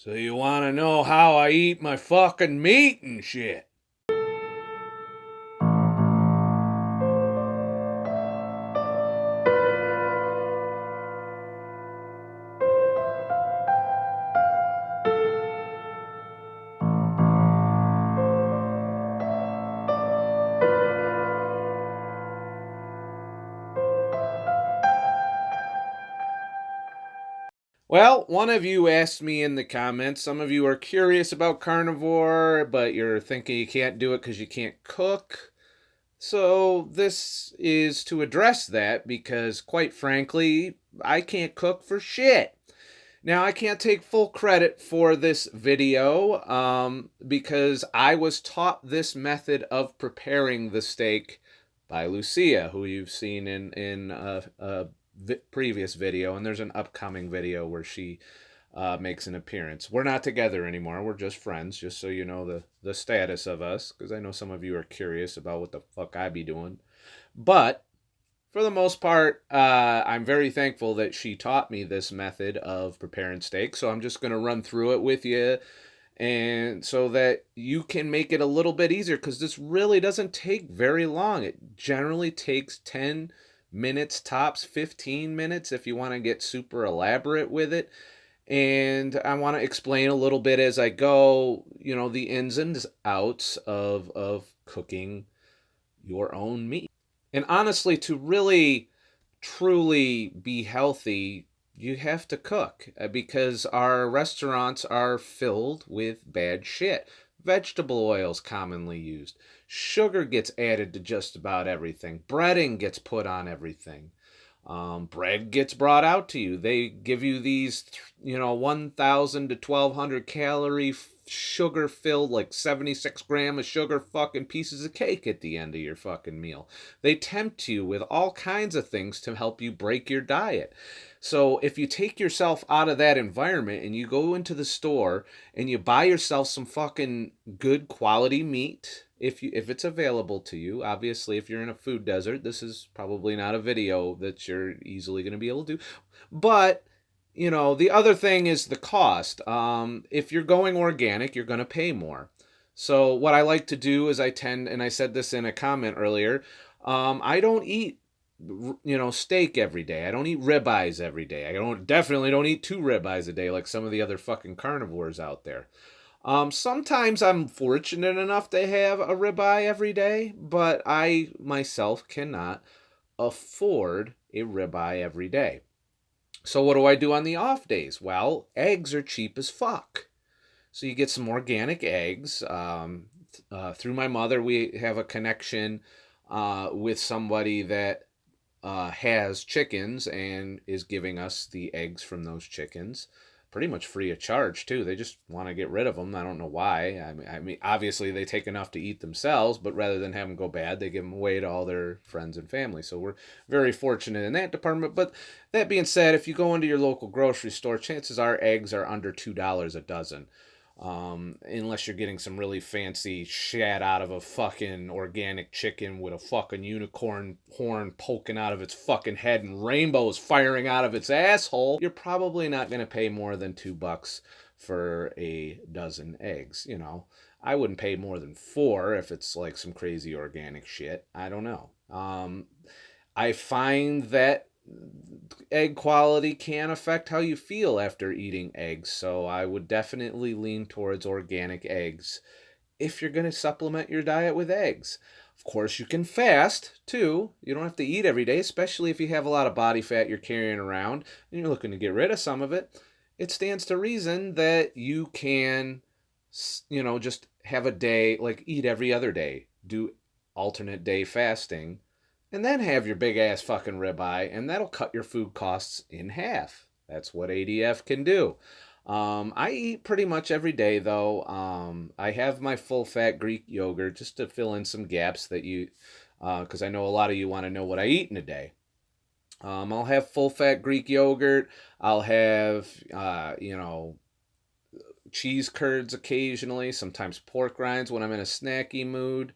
So you want to know how I eat my fucking meat and shit? Well, one of you asked me in the comments, some of you are curious about carnivore, but you're thinking you can't do it because you can't cook. So this is to address that because, quite frankly, I can't cook for shit. Now, I can't take full credit for this video because I was taught this method of preparing the steak by Lucia, who you've seen in a previous video, and there's an upcoming video where she makes an appearance. We're not together anymore. We're just friends, just so you know the status of us, because I know some of you are curious about what the fuck I be doing. But for the most part, I'm very thankful that she taught me this method of preparing steak. So I'm just going to run through it with you, and so that you can make it a little bit easier, because this really doesn't take very long. It generally takes 10 minutes tops, 15 minutes if you want to get super elaborate with it. And I want to explain a little bit as I go, the ins and outs of cooking your own meat. And honestly, to really truly be healthy, you have to cook because our restaurants are filled with bad shit. Vegetable oils commonly used. Sugar gets added to just about everything. Breading gets put on everything. Bread gets brought out to you. They give you these, 1,000 to 1,200 calorie sugar filled, like 76 gram of sugar fucking pieces of cake at the end of your fucking meal. They tempt you with all kinds of things to help you break your diet. So if you take yourself out of that environment and you go into the store and you buy yourself some fucking good quality meat, if it's available to you. Obviously, if you're in a food desert, this is probably not a video that you're easily going to be able to do. But the other thing is the cost. If you're going organic, you're going to pay more. So what I like to do is and I said this in a comment earlier, I don't eat steak every day. I don't eat ribeyes every day. I definitely don't eat 2 ribeyes a day like some of the other fucking carnivores out there. Sometimes I'm fortunate enough to have a ribeye every day, but I myself cannot afford a ribeye every day. So what do I do on the off days? Well, eggs are cheap as fuck. So you get some organic eggs. Through my mother, we have a connection with somebody that has chickens and is giving us the eggs from those chickens pretty much free of charge too. They just want to get rid of them. I don't know why. I mean, obviously they take enough to eat themselves, but rather than have them go bad, they give them away to all their friends and family. So we're very fortunate in that department. But that being said, if you go into your local grocery store, chances are eggs are under $2 a dozen. Unless you're getting some really fancy shit out of a fucking organic chicken with a fucking unicorn horn poking out of its fucking head and rainbows firing out of its asshole, you're probably not going to pay more than $2 for a dozen eggs. I wouldn't pay more than 4 if it's like some crazy organic shit. I don't know. I find that egg quality can affect how you feel after eating eggs, so I would definitely lean towards organic eggs if you're going to supplement your diet with eggs. Of course, you can fast too. You don't have to eat every day, especially if you have a lot of body fat you're carrying around and you're looking to get rid of some of it. It stands to reason that you can, just have a day, like eat every other day, do alternate day fasting, and then have your big ass fucking ribeye, and that'll cut your food costs in half. That's what ADF can do. I eat pretty much every day though. I have my full fat Greek yogurt just to fill in some gaps that because I know a lot of you want to know what I eat in a day. I'll have full fat Greek yogurt. I'll have, cheese curds occasionally, sometimes pork rinds when I'm in a snacky mood.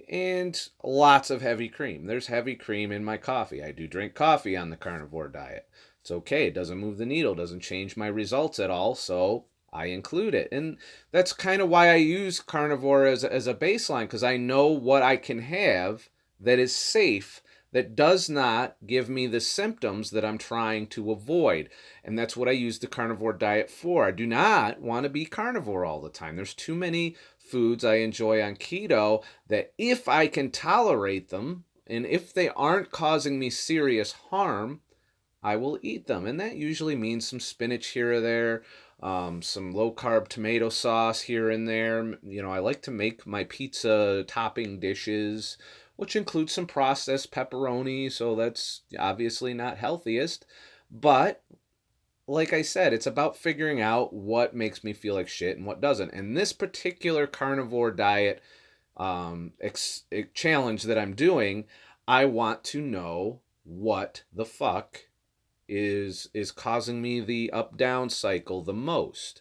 And lots of heavy cream. There's heavy cream in my coffee. I do drink coffee on the carnivore diet. It's okay. It doesn't move the needle, doesn't change my results at all, so I include it. And that's kind of why I use carnivore as a baseline, because I know what I can have that is safe, that does not give me the symptoms that I'm trying to avoid. And that's what I use the carnivore diet for. I do not want to be carnivore all the time. There's too many foods I enjoy on keto that if I can tolerate them, and if they aren't causing me serious harm, I will eat them. And that usually means some spinach here or there, some low carb tomato sauce here and there. I like to make my pizza topping dishes, which includes some processed pepperoni. So that's obviously not healthiest. But like I said, it's about figuring out what makes me feel like shit and what doesn't. And this particular carnivore diet challenge that I'm doing, I want to know what the fuck is causing me the up down cycle the most.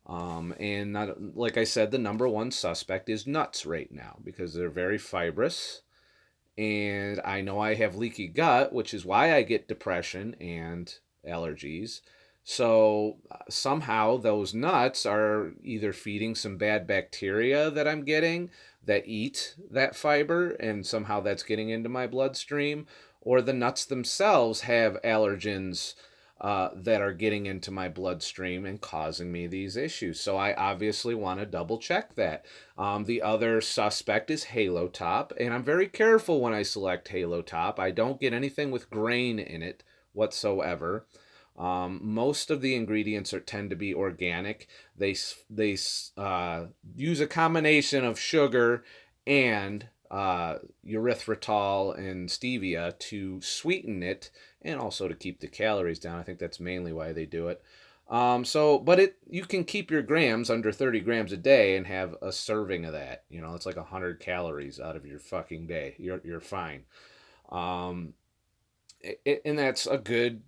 And not, like I said, the number one suspect is nuts right now because they're very fibrous, and I know I have leaky gut, which is why I get depression and allergies. So somehow those nuts are either feeding some bad bacteria that I'm getting that eat that fiber, and somehow that's getting into my bloodstream, or the nuts themselves have allergens that are getting into my bloodstream and causing me these issues. So I obviously want to double check that. The other suspect is Halo Top, and I'm very careful when I select Halo Top. I don't get anything with grain in it whatsoever. Most of the ingredients tend to be organic. They use a combination of sugar and erythritol and stevia to sweeten it and also to keep the calories down. I think that's mainly why they do it. But you can keep your grams under 30 grams a day and have a serving of that. It's like 100 calories out of your fucking day. You're fine. And that's a good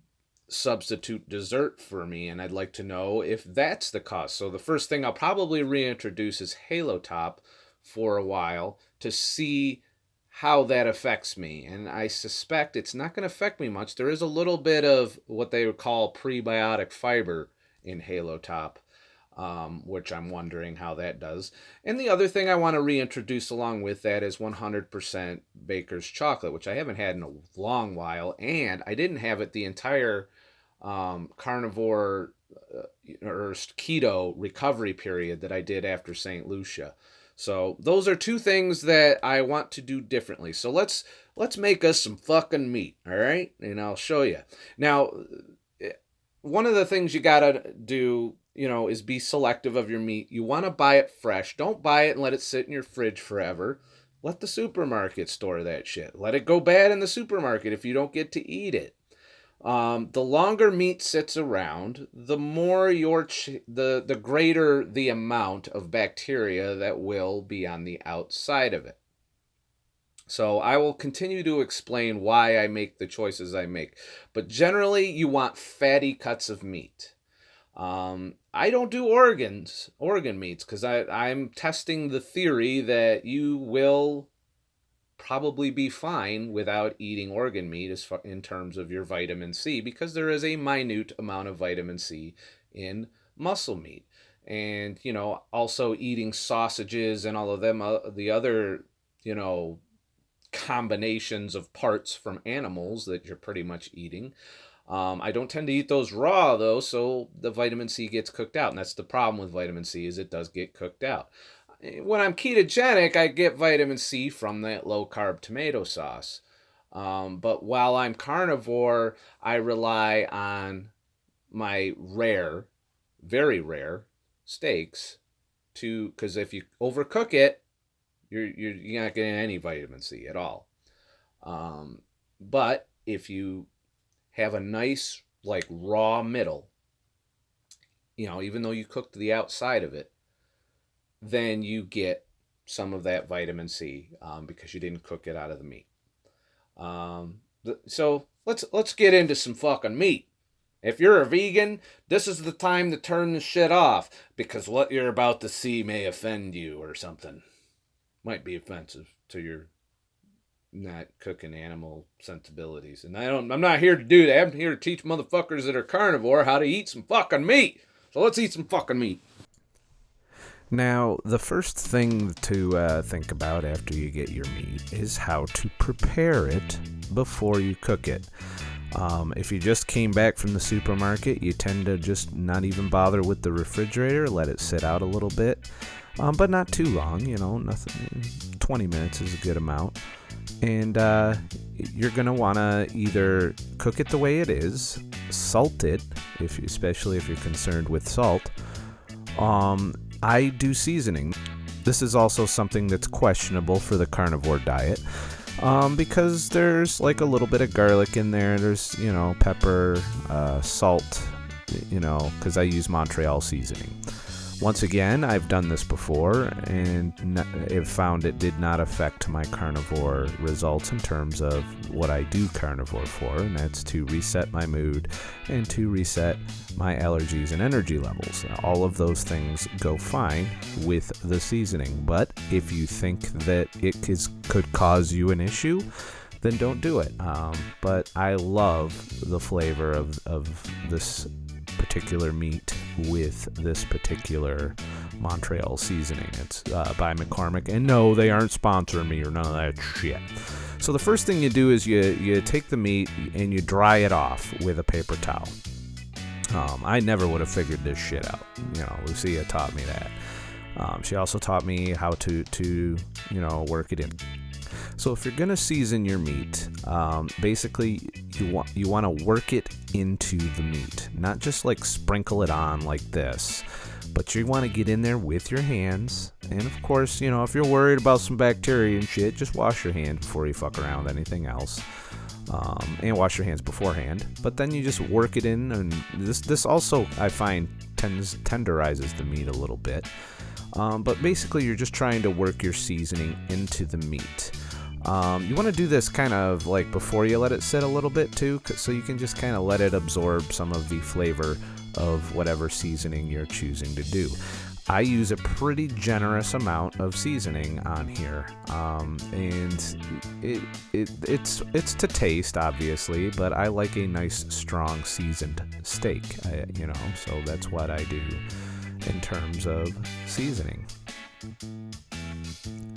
substitute dessert for me, and I'd like to know if that's the cause. So the first thing I'll probably reintroduce is Halo Top for a while to see how that affects me, and I suspect it's not going to affect me much. There is a little bit of what they would call prebiotic fiber in Halo Top, which I'm wondering how that does. And the other thing I want to reintroduce along with that is 100% Baker's chocolate, which I haven't had in a long while, and I didn't have it the entire carnivore or keto recovery period that I did after St. Lucia. So those are two things that I want to do differently. So let's make us some fucking meat, all right? And I'll show you. Now, one of the things you gotta do, is be selective of your meat. You want to buy it fresh. Don't buy it and let it sit in your fridge forever. Let the supermarket store that shit. Let it go bad in the supermarket if you don't get to eat it. The longer meat sits around, the more the greater the amount of bacteria that will be on the outside of it. So I will continue to explain why I make the choices I make. But generally, you want fatty cuts of meat. I don't do organ meats because I'm testing the theory that you will probably be fine without eating organ meat in terms of your vitamin C, because there is a minute amount of vitamin C in muscle meat. And, also eating sausages and all of them, the other, combinations of parts from animals that you're pretty much eating. I don't tend to eat those raw, though, so the vitamin C gets cooked out. And that's the problem with vitamin C, is it does get cooked out. When I'm ketogenic, I get vitamin C from that low-carb tomato sauce. But while I'm carnivore, I rely on my very rare steaks because if you overcook it, you're not getting any vitamin C at all. But if you have a nice, raw middle, even though you cooked the outside of it, then you get some of that vitamin C because you didn't cook it out of the meat. So let's get into some fucking meat. If you're a vegan, this is the time to turn the shit off, because what you're about to see may offend you or something. Might be offensive to your not cooking animal sensibilities. And I'm not here to do that. I'm here to teach motherfuckers that are carnivore how to eat some fucking meat. So let's eat some fucking meat. Now, the first thing to think about after you get your meat is how to prepare it before you cook it. If you just came back from the supermarket, you tend to just not even bother with the refrigerator, let it sit out a little bit, but not too long, nothing. 20 minutes is a good amount. And you're going to want to either cook it the way it is, salt it, especially if you're concerned with salt. I do seasoning. This is also something that's questionable for the carnivore diet. Because there's like a little bit of garlic in there. There's, pepper, salt, because I use Montreal seasoning. Once again, I've done this before and have found it did not affect my carnivore results in terms of what I do carnivore for, and that's to reset my mood and to reset my allergies and energy levels. All of those things go fine with the seasoning, but if you think that it could cause you an issue, then don't do it. But I love the flavor of this particular meat with this particular Montreal seasoning. It's by McCormick, and no, they aren't sponsoring me or none of that shit. So the first thing you do is you take the meat and you dry it off with a paper towel. I never would have figured this shit out. Lucia taught me that. She also taught me how to work it in. So if you're gonna season your meat, basically you want to work it into the meat, not just like sprinkle it on like this, but you want to get in there with your hands. And of course, if you're worried about some bacteria and shit, just wash your hands before you fuck around with anything else. And wash your hands beforehand. But then you just work it in, and this also I find tenderizes the meat a little bit. But basically, you're just trying to work your seasoning into the meat. You want to do this kind of like before you let it sit a little bit too, so you can just kind of let it absorb some of the flavor of whatever seasoning you're choosing to do. I use a pretty generous amount of seasoning on here, and it's to taste, obviously, but I like a nice, strong, seasoned steak, so that's what I do in terms of seasoning.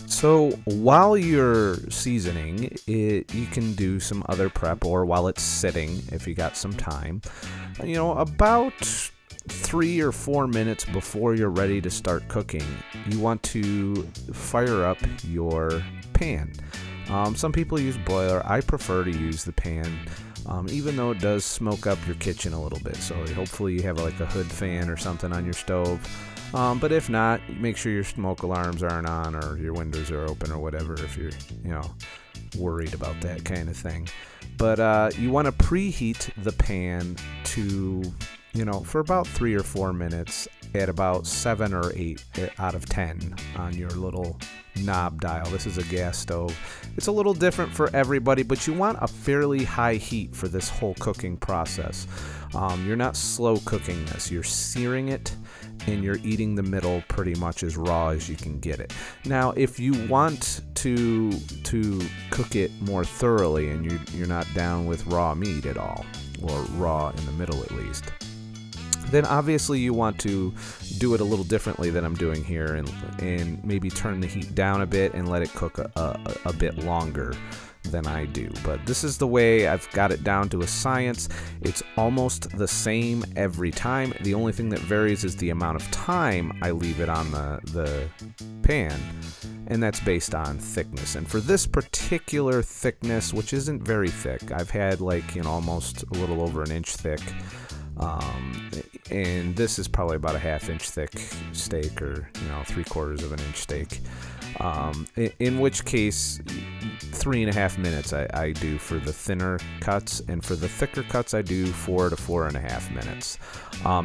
So while you're seasoning it, you can do some other prep, or while it's sitting, if you got some time, about 3 or 4 minutes before you're ready to start cooking, you want to fire up your pan. Some people use broiler. I prefer to use the pan, even though it does smoke up your kitchen a little bit. So hopefully you have like a hood fan or something on your stove. But if not, make sure your smoke alarms aren't on or your windows are open or whatever if you're, worried about that kind of thing. But you want to preheat the pan to, for about 3 or 4 minutes at about 7 or 8 out of 10 on your little knob dial. This is a gas stove. It's a little different for everybody, but you want a fairly high heat for this whole cooking process. You're not slow cooking this. You're searing it, and you're eating the middle pretty much as raw as you can get it. Now, if you want to cook it more thoroughly and you're not down with raw meat at all, or raw in the middle at least, then obviously you want to do it a little differently than I'm doing here, and maybe turn the heat down a bit and let it cook a bit longer than I do. But this is the way I've got it down to a science. It's almost the same every time. The only thing that varies is the amount of time I leave it on the pan, and that's based on thickness. And for this particular thickness, which isn't very thick, I've had almost a little over an inch thick, and this is probably about a half-inch thick steak, or 3/4 of an inch steak, in which case 3.5 minutes I do for the thinner cuts, and for the thicker cuts I do 4 to 4.5 minutes,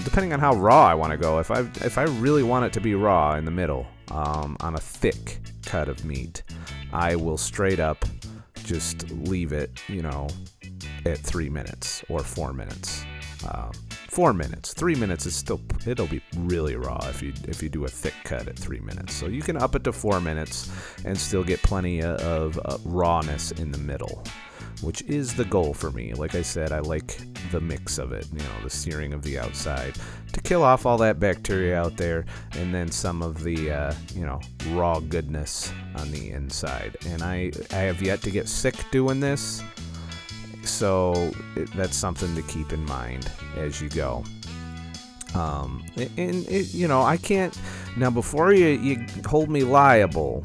depending on how raw I want to go. If I really want it to be raw in the middle, on a thick cut of meat, I will straight up just leave it at 3 minutes or 4 minutes. 4 minutes. 3 minutes is still, it'll be really raw if you do a thick cut at 3 minutes. So you can up it to 4 minutes and still get plenty of rawness in the middle, which is the goal for me. Like I said, I like the mix of it, the searing of the outside to kill off all that bacteria out there, and then some of the, raw goodness on the inside. And I have yet to get sick doing this, so that's something to keep in mind as you go. I can't, now before you hold me liable,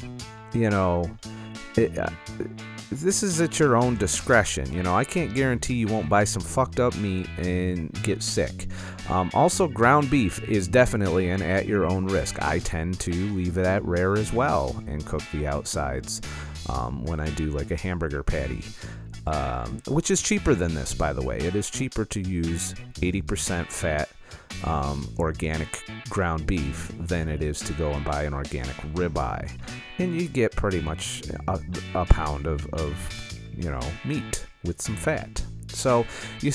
this is at your own discretion. I can't guarantee you won't buy some fucked up meat and get sick. Also, ground beef is definitely an at your own risk. I tend to leave it at rare as well and cook the outsides when I do like a hamburger patty, which is cheaper than this, by the way. It is cheaper to use 80% fat organic ground beef than it is to go and buy an organic ribeye, and you get pretty much a pound of meat with some fat. So you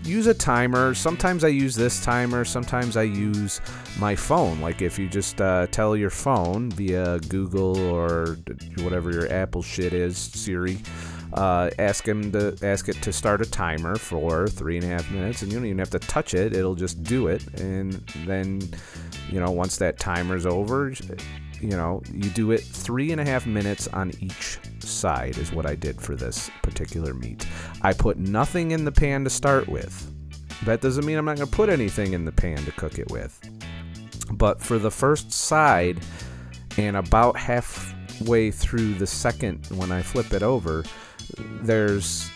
use a timer. Sometimes I use this timer, sometimes I use my phone. Like if you just tell your phone via Google or whatever your Apple shit is, Siri, ask it to start a timer for 3.5 minutes, and you don't even have to touch it. It'll just do it. And then, once that timer's over, you do it 3.5 minutes on each side is what I did for this particular meat. I put nothing in the pan to start with. That doesn't mean I'm not going to put anything in the pan to cook it with. But for the first side and about halfway through the second, when I flip it over, there's,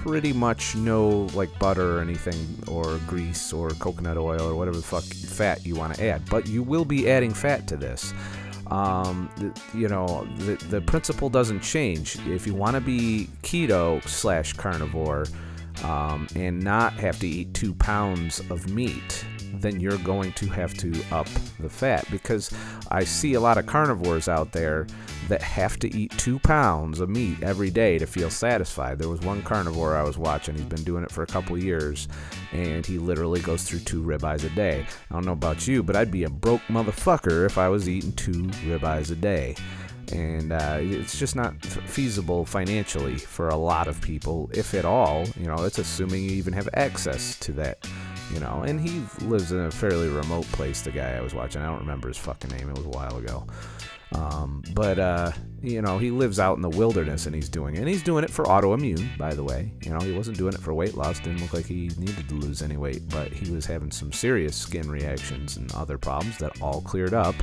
pretty much no like butter or anything or grease or coconut oil or whatever the fuck fat you want to add. But you will be adding fat to this. The principle doesn't change. If you want to be keto/carnivore and not have to eat 2 pounds of meat, then you're going to have to up the fat, because I see a lot of carnivores out there that have to eat 2 pounds of meat every day to feel satisfied. There was one carnivore I was watching. He's been doing it for a couple of years, and he literally goes through 2 ribeyes a day. I don't know about you, but I'd be a broke motherfucker if I was eating 2 ribeyes a day. And it's just not feasible financially for a lot of people, if at all. It's assuming you even have access to that. And he lives in a fairly remote place, the guy I was watching. I don't remember his fucking name. It was a while ago. He lives out in the wilderness, and he's doing it. And he's doing it for autoimmune, by the way. He wasn't doing it for weight loss. Didn't look like he needed to lose any weight, but he was having some serious skin reactions and other problems that all cleared up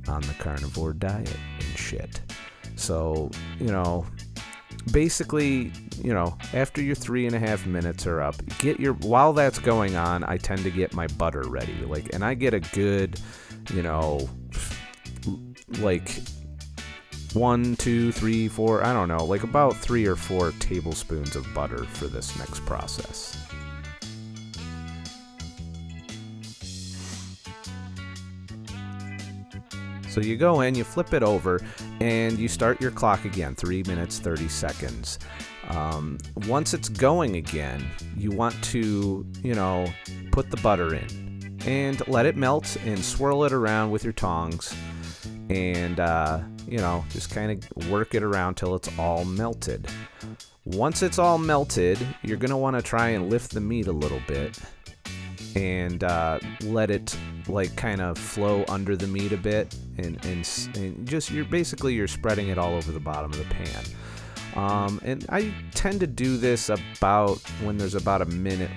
on the carnivore diet and shit. So, basically, after your 3.5 minutes are up, while that's going on, I tend to get my butter ready. And I get a good, 1, 2, 3, 4, I don't know, about 3 or 4 tablespoons of butter for this next process. So you go in, you flip it over, and you start your clock again, 3 minutes, 30 seconds. Once it's going again, you want to, put the butter in and let it melt and swirl it around with your tongs and, just kind of work it around till it's all melted. Once it's all melted, you're going to want to try and lift the meat a little bit and let it kind of flow under the meat a bit, and just you're spreading it all over the bottom of the pan. And I tend to do this about when there's about a minute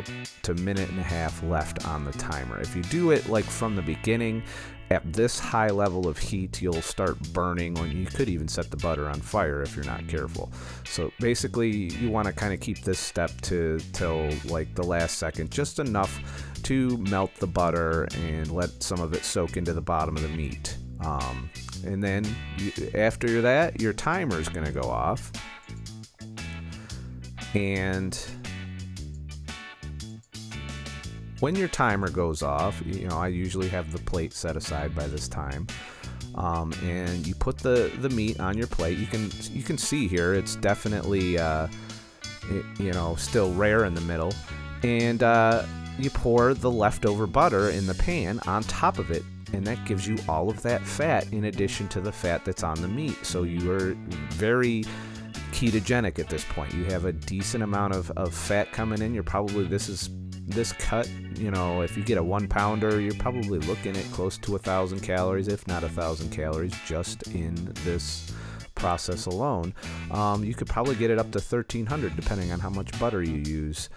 to minute and a half left on the timer. If you do it from the beginning at this high level of heat, you'll start burning, or you could even set the butter on fire if you're not careful. So basically, you want to kind of keep this step till the last second, just enough to melt the butter and let some of it soak into the bottom of the meat. And then after that, your timer is going to go off. And when your timer goes off, I usually have the plate set aside by this time. And you put the meat on your plate. You can see here it's definitely still rare in the middle. And you pour the leftover butter in the pan on top of it, and that gives you all of that fat in addition to the fat that's on the meat. So you are very ketogenic at this point. You have a decent amount of fat coming in. You're probably, this cut, you know, if you get a 1 pounder, you're probably looking at close to 1,000 calories, if not 1,000 calories, just in this process alone. You could probably get it up to 1,300 depending on how much butter you use,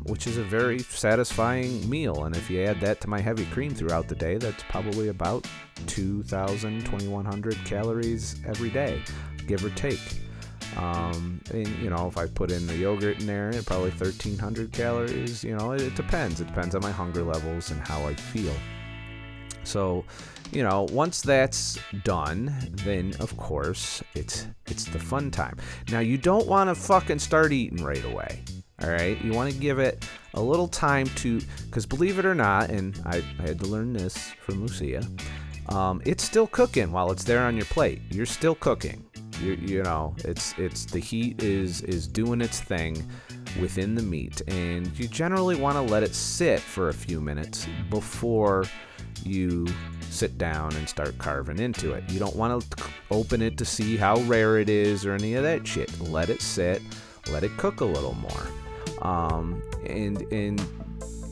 which is a very satisfying meal. And if you add that to my heavy cream throughout the day, that's probably about 2,000, 2,100 calories every day, give or take. And you know, if I put in the yogurt in there, probably 1,300 calories. You know, it depends. It depends on my hunger levels and how I feel. So, you know, once that's done, then of course it's the fun time. Now, you don't want to fucking start eating right away. All right, you want to give it a little time to, because believe it or not, and I had to learn this from Lucia, it's still cooking while it's there on your plate. You're still cooking. You know, it's the heat is doing its thing within the meat, and you generally want to let it sit for a few minutes before you sit down and start carving into it. You don't want to open it to see how rare it is or any of that shit. Let it sit, let it cook a little more, and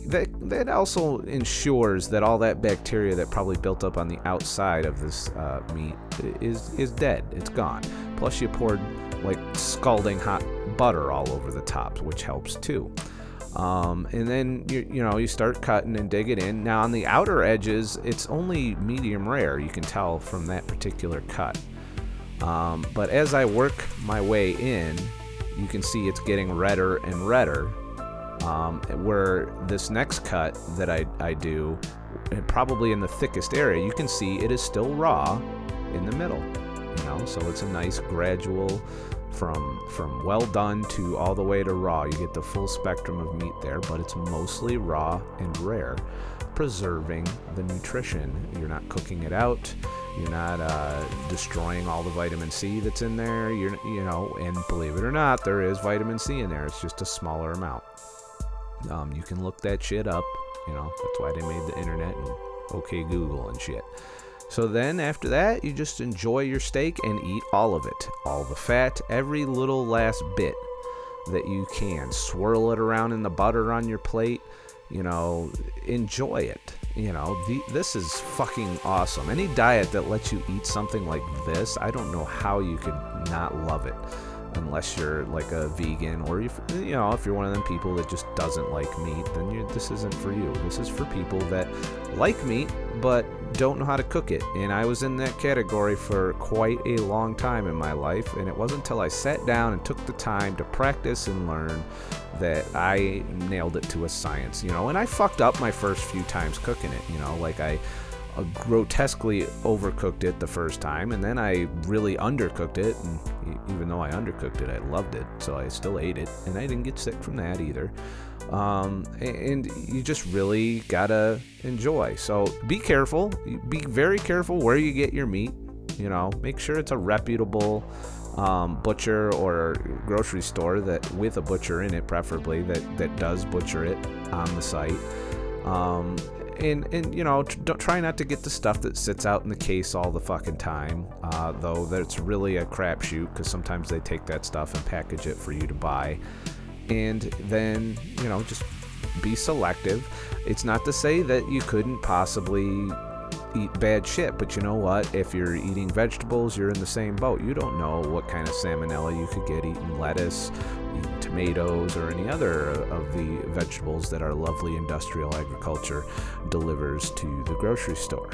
that also ensures that all that bacteria that probably built up on the outside of this meat is dead. It's gone. Plus, you poured like scalding hot butter all over the top, which helps too. And then you start cutting and dig it in. Now on the outer edges, it's only medium rare. You can tell from that particular cut. But as I work my way in, you can see it's getting redder and redder. Where this next cut that I do, probably in the thickest area, you can see it is still raw in the middle. You know, so it's a nice gradual from well done to all the way to raw. You get the full spectrum of meat there, but it's mostly raw and rare, preserving the nutrition. You're not cooking it out. You're not destroying all the vitamin C that's in there. And believe it or not, there is vitamin C in there. It's just a smaller amount. You can look that shit up. You know, that's why they made the internet and OK Google and shit. So then after that, you just enjoy your steak and eat all of it. All the fat, every little last bit that you can. Swirl it around in the butter on your plate. You know, enjoy it. You know, this is fucking awesome. Any diet that lets you eat something like this, I don't know how you could not love it. Unless you're like a vegan, or if you're one of them people that just doesn't like meat, then this isn't for you. This is for people that like meat but don't know how to cook it. And I was in that category for quite a long time in my life, and it wasn't until I sat down and took the time to practice and learn that I nailed it to a science. And I fucked up my first few times cooking it. Like I grotesquely overcooked it the first time, and then I really undercooked it, and even though I undercooked it, I loved it, so I still ate it, and I didn't get sick from that either. And you just really gotta enjoy. So be careful, be very careful where you get your meat. Make sure it's a reputable butcher or grocery store that with a butcher in it, preferably that does butcher it on the site. And don't try not to get the stuff that sits out in the case all the fucking time, though that's really a crapshoot, because sometimes they take that stuff and package it for you to buy. And then, just be selective. It's not to say that you couldn't possibly eat bad shit, but you know what? If you're eating vegetables, you're in the same boat. You don't know what kind of salmonella you could get eating lettuce, eating tomatoes, or any other of the vegetables that our lovely industrial agriculture delivers to the grocery store.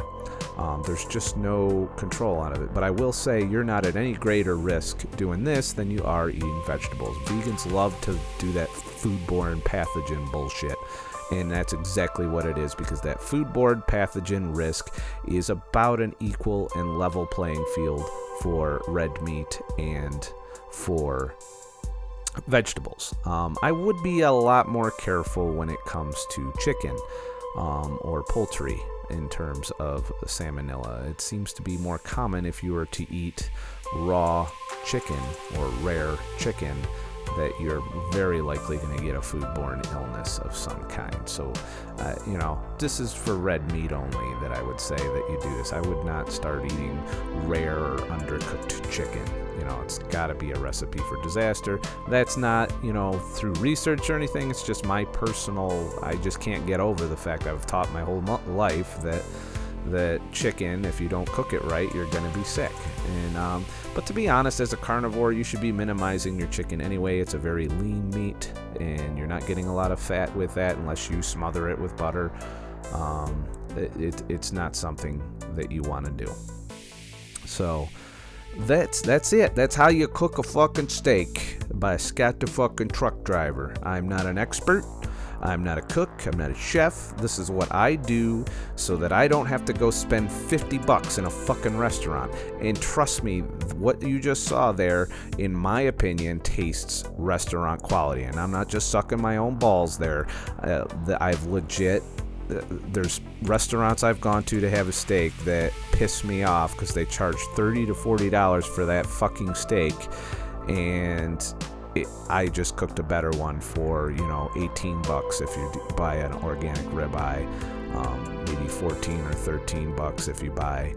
There's just no control out of it. But I will say you're not at any greater risk doing this than you are eating vegetables. Vegans love to do that foodborne pathogen bullshit. And that's exactly what it is, because that foodborne pathogen risk is about an equal and level playing field for red meat and for vegetables. I would be a lot more careful when it comes to chicken or poultry in terms of salmonella. It seems to be more common if you were to eat raw chicken or rare chicken that you're very likely going to get a foodborne illness of some kind. So, this is for red meat only that I would say that you do this. I would not start eating rare or undercooked chicken. It's got to be a recipe for disaster. That's not, through research or anything. It's just my personal, I just can't get over the fact I've taught my whole life that chicken, if you don't cook it right, you're going to be sick. And but to be honest, as a carnivore, you should be minimizing your chicken anyway. It's a very lean meat, and you're not getting a lot of fat with that unless you smother it with butter. It's not something that you want to do. So that's it. That's how you cook a fucking steak by ScottTheTruckDriver. I'm not an expert. I'm not a cook. I'm not a chef. This is what I do so that I don't have to go spend $50 in a fucking restaurant. And trust me, what you just saw there, in my opinion, tastes restaurant quality. And I'm not just sucking my own balls there. I've legit... There's restaurants I've gone to have a steak that piss me off because they charge $30 to $40 for that fucking steak. And I just cooked a better one for, $18 if you buy an organic ribeye, maybe $14 or $13 if you buy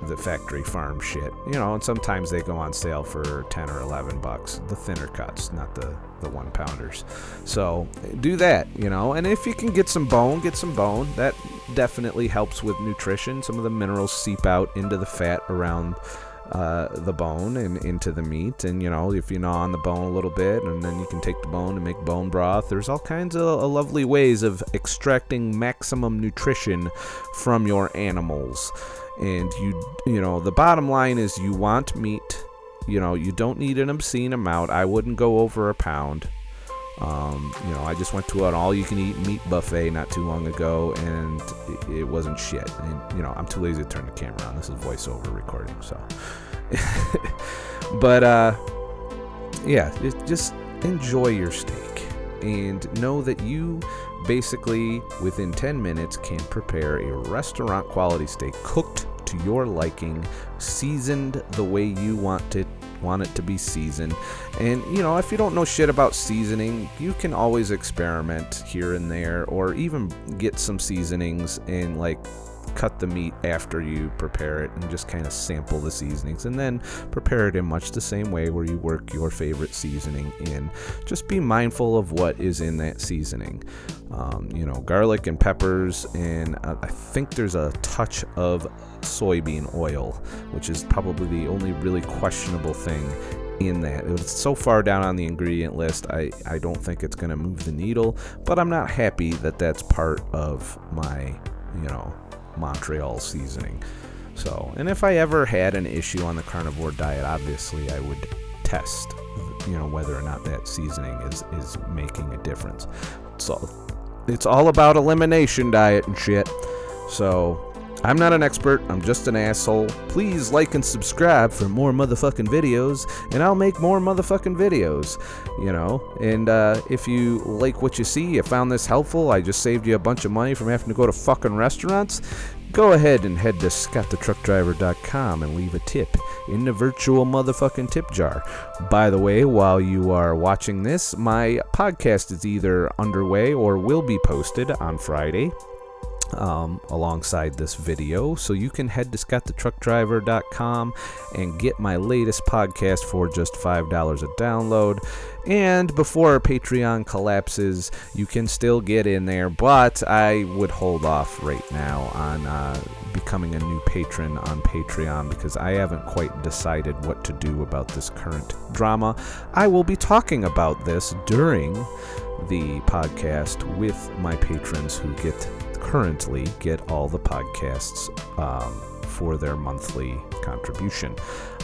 the factory farm shit. And sometimes they go on sale for $10 or $11, the thinner cuts, not the 1-pounders. So do that, and if you can get some bone. That definitely helps with nutrition. Some of the minerals seep out into the fat around the bone and into the meat, and if you gnaw on the bone a little bit, and then you can take the bone and make bone broth. There's all kinds of lovely ways of extracting maximum nutrition from your animals. And the bottom line is you want meat. You don't need an obscene amount. I wouldn't go over a pound. I just went to an all-you-can-eat meat buffet not too long ago, and it wasn't shit. And, I'm too lazy to turn the camera on. This is voiceover recording, so. But, just enjoy your steak. And know that you basically, within 10 minutes, can prepare a restaurant-quality steak cooked to your liking, seasoned the way you want it to be seasoned. And if you don't know shit about seasoning, you can always experiment here and there, or even get some seasonings and cut the meat after you prepare it and just kind of sample the seasonings, and then prepare it in much the same way where you work your favorite seasoning in. Just be mindful of what is in that seasoning. Garlic and peppers, and I think there's a touch of soybean oil, which is probably the only really questionable thing in that. It's so far down on the ingredient list, I don't think it's going to move the needle, but I'm not happy that that's part of my, Montreal seasoning. So, and if I ever had an issue on the carnivore diet, obviously I would test, whether or not that seasoning is making a difference. So it's all about elimination diet and shit. So I'm not an expert, I'm just an asshole. Please like and subscribe for more motherfucking videos, and I'll make more motherfucking videos, And if you like what you see, you found this helpful, I just saved you a bunch of money from having to go to fucking restaurants, go ahead and head to ScottTheTruckDriver.com and leave a tip in the virtual motherfucking tip jar. By the way, while you are watching this, my podcast is either underway or will be posted on Friday. Alongside this video, so you can head to ScottTheTruckDriver.com and get my latest podcast for just $5 a download. And before our Patreon collapses, you can still get in there, but I would hold off right now on becoming a new patron on Patreon because I haven't quite decided what to do about this current drama. I will be talking about this during the podcast with my patrons who currently get all the podcasts for their monthly contribution.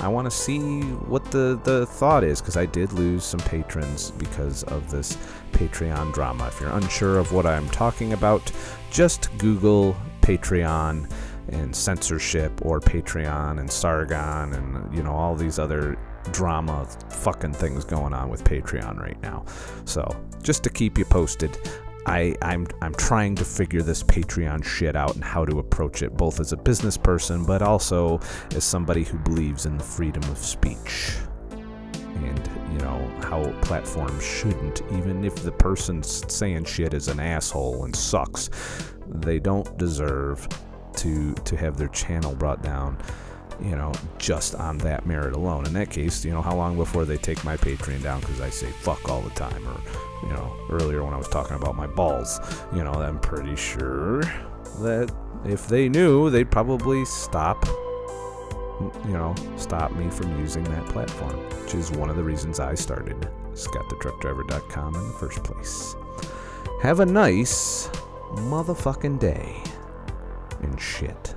I want to see what the thought is, because I did lose some patrons because of this Patreon drama. If you're unsure of what I'm talking about, just Google Patreon and censorship, or Patreon and Sargon, and all these other drama fucking things going on with Patreon right now. So just to keep you posted, I'm trying to figure this Patreon shit out and how to approach it, both as a business person, but also as somebody who believes in the freedom of speech. and, you know, how platforms shouldn't, even if the person saying shit is an asshole and sucks, they don't deserve to have their channel brought down, you know, just on that merit alone. In that case, you know, how long before they take my Patreon down because I say fuck all the time? Or, you know, earlier when I was talking about my balls, you know, I'm pretty sure that if they knew, they'd probably stop me from using that platform, which is one of the reasons I started ScottTheTruckDriver.com in the first place. Have a nice motherfucking day and shit.